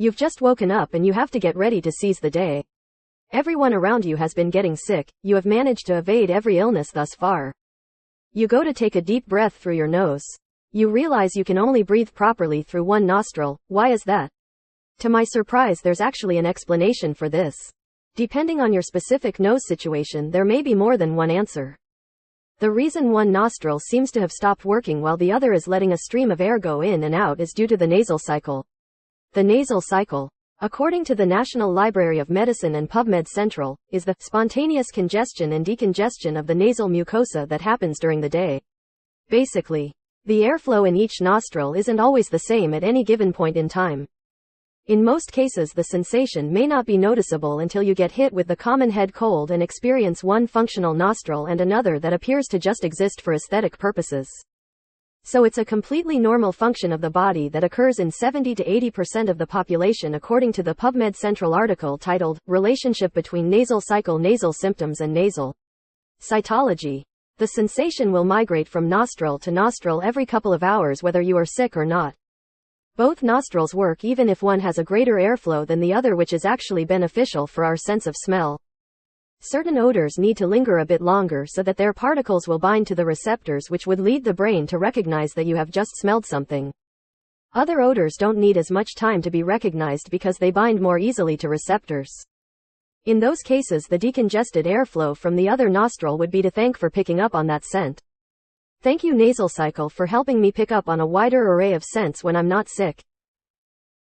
You've just woken up and you have to get ready to seize the day. Everyone around you has been getting sick, you have managed to evade every illness thus far. You go to take a deep breath through your nose. You realize you can only breathe properly through one nostril. Why is that? To my surprise, there's actually an explanation for this. Depending on your specific nose situation, there may be more than one answer. The reason one nostril seems to have stopped working while the other is letting a stream of air go in and out is due to the nasal cycle. The nasal cycle, according to the National Library of Medicine and PubMed Central, is the spontaneous congestion and decongestion of the nasal mucosa that happens during the day. Basically, the airflow in each nostril isn't always the same at any given point in time. In most cases, the sensation may not be noticeable until you get hit with the common head cold and experience one functional nostril and another that appears to just exist for aesthetic purposes. So it's a completely normal function of the body that occurs in 70 to 80% of the population, according to the PubMed Central article titled, Relationship Between Nasal Cycle, Nasal Symptoms and Nasal Cytology. The sensation will migrate from nostril to nostril every couple of hours whether you are sick or not. Both nostrils work even if one has a greater airflow than the other, which is actually beneficial for our sense of smell. Certain odors need to linger a bit longer so that their particles will bind to the receptors, which would lead the brain to recognize that you have just smelled something. Other odors don't need as much time to be recognized because they bind more easily to receptors. In those cases, the decongested airflow from the other nostril would be to thank for picking up on that scent. Thank you, Nasal Cycle, for helping me pick up on a wider array of scents when I'm not sick.